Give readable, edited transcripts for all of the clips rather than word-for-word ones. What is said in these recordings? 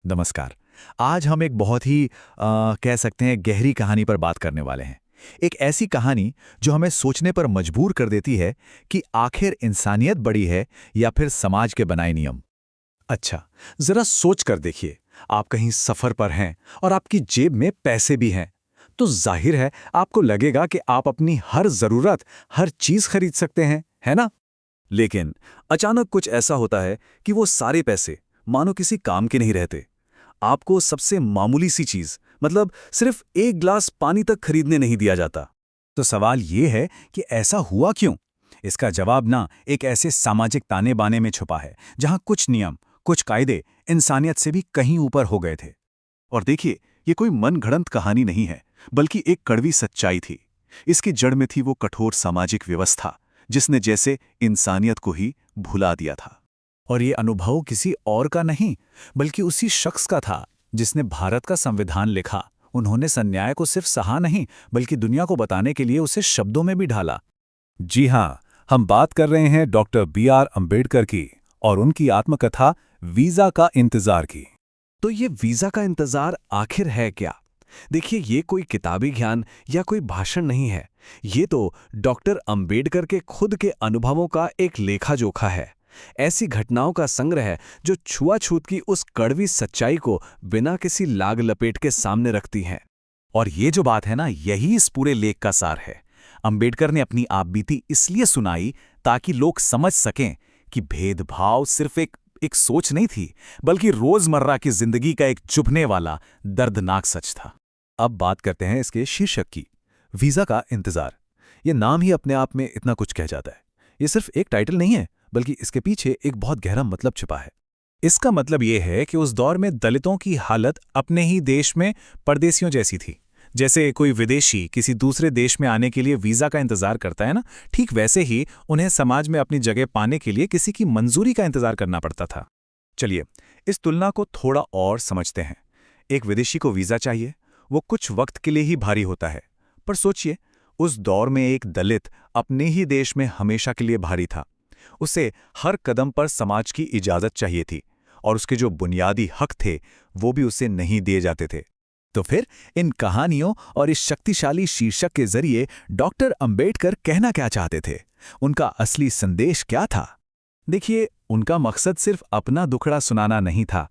नमस्कार। आज हम एक बहुत ही कह सकते हैं गहरी कहानी पर बात करने वाले हैं। एक ऐसी कहानी जो हमें सोचने पर मजबूर कर देती है कि आखिर इंसानियत बड़ी है या फिर समाज के बनाए नियम। अच्छा, जरा सोच कर देखिए। आप कहीं सफर पर हैं और आपकी जेब में पैसे भी हैं, तो जाहिर है आपको लगेगा कि आप अपनी हर जरूरत, हर चीज खरीद सकते हैं, है ना? लेकिन अचानक कुछ ऐसा होता है कि वो सारे पैसे मानो किसी काम के नहीं रहते। आपको सबसे मामूली सी चीज, मतलब सिर्फ एक ग्लास पानी तक खरीदने नहीं दिया जाता। तो सवाल ये है कि ऐसा हुआ क्यों? इसका जवाब ना एक ऐसे सामाजिक ताने बाने में छुपा है, जहां कुछ नियम, कुछ कायदे इंसानियत से भी कहीं ऊपर हो गए थे। और देखिए, ये कोई मनगढ़ंत कहानी नहीं है, बल्कि एक कड़वी सच्चाई थी। इसकी जड़ में थी वो कठोर सामाजिक व्यवस्था, जिसने जैसे इंसानियत को ही भुला दिया था। और ये अनुभव किसी और का नहीं, बल्कि उसी शख्स का था जिसने भारत का संविधान लिखा। उन्होंने इस अन्याय को सिर्फ सहा नहीं, बल्कि दुनिया को बताने के लिए उसे शब्दों में भी ढाला। जी हाँ, हम बात कर रहे हैं डॉक्टर B.R. अम्बेडकर की और उनकी आत्मकथा वीजा का इंतजार की। तो ये वीजा का इंतजार आखिर है क्या? देखिए, ये कोई किताबी ज्ञान या कोई भाषण नहीं है। ये तो डॉक्टर अंबेडकर के खुद के अनुभवों का एक लेखा जोखा है। ऐसी घटनाओं का संग्रह है जो छुआछूत की उस कड़वी सच्चाई को बिना किसी लाग लपेट के सामने रखती हैं। और ये जो बात है ना, यही इस पूरे लेख का सार है। अंबेडकर ने अपनी आपबीती इसलिए सुनाई ताकि लोग समझ सकें कि भेदभाव सिर्फ एक सोच नहीं थी, बल्कि रोजमर्रा की जिंदगी का एक चुभने वाला दर्दनाक सच था। अब बात करते हैं इसके शीर्षक की, वीजा का इंतजार। ये नाम ही अपने आप में इतना कुछ कह जाता है। ये सिर्फ एक टाइटल नहीं है, बल्कि इसके पीछे एक बहुत गहरा मतलब छिपा है। इसका मतलब ये है कि उस दौर में दलितों की हालत अपने ही देश में परदेशियों जैसी थी। जैसे कोई विदेशी किसी दूसरे देश में आने के लिए वीजा का इंतजार करता है ना, ठीक वैसे ही उन्हें समाज में अपनी जगह पाने के लिए किसी की मंजूरी का इंतजार करना पड़ता था। चलिए, इस तुलना को थोड़ा और समझते हैं। एक विदेशी को वीजा चाहिए, वो कुछ वक्त के लिए ही भारी होता है। पर सोचिए, उस दौर में एक दलित अपने ही देश में हमेशा के लिए भारी था। उसे हर कदम पर समाज की इजाजत चाहिए थी, और उसके जो बुनियादी हक थे वो भी उसे नहीं दिए जाते थे। तो फिर इन कहानियों और इस शक्तिशाली शीर्षक के जरिए डॉक्टर अंबेडकर कहना क्या चाहते थे? उनका असली संदेश क्या था? देखिए, उनका मकसद सिर्फ अपना दुखड़ा सुनाना नहीं था।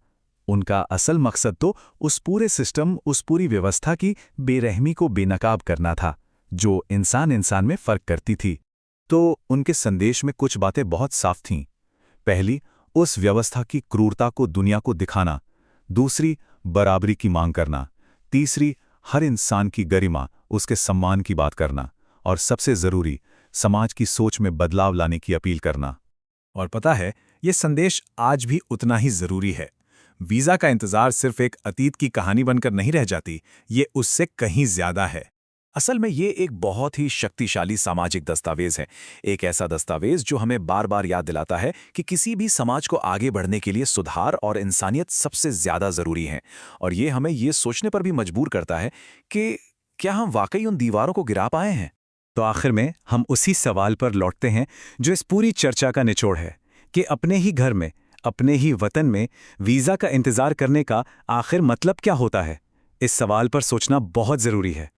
उनका असल मकसद तो उस पूरे सिस्टम, उस पूरी व्यवस्था की बेरहमी को बेनकाब करना था, जो इंसान इंसान में फर्क करती थी। तो उनके संदेश में कुछ बातें बहुत साफ थीं। पहली, उस व्यवस्था की क्रूरता को दुनिया को दिखाना। दूसरी, बराबरी की मांग करना। तीसरी, हर इंसान की गरिमा, उसके सम्मान की बात करना। और सबसे जरूरी, समाज की सोच में बदलाव लाने की अपील करना। और पता है, ये संदेश आज भी उतना ही जरूरी है। वीजा का इंतजार सिर्फ एक अतीत की कहानी बनकर नहीं रह जाती, ये उससे कहीं ज्यादा है। असल में ये एक बहुत ही शक्तिशाली सामाजिक दस्तावेज है। एक ऐसा दस्तावेज जो हमें बार बार याद दिलाता है कि किसी भी समाज को आगे बढ़ने के लिए सुधार और इंसानियत सबसे ज्यादा जरूरी है। और ये हमें ये सोचने पर भी मजबूर करता है कि क्या हम वाकई उन दीवारों को गिरा पाए हैं। तो आखिर में हम उसी सवाल पर लौटते हैं जो इस पूरी चर्चा का निचोड़ है, कि अपने ही घर में, अपने ही वतन में वीजा का इंतजार करने का आखिर मतलब क्या होता है। इस सवाल पर सोचना बहुत जरूरी है।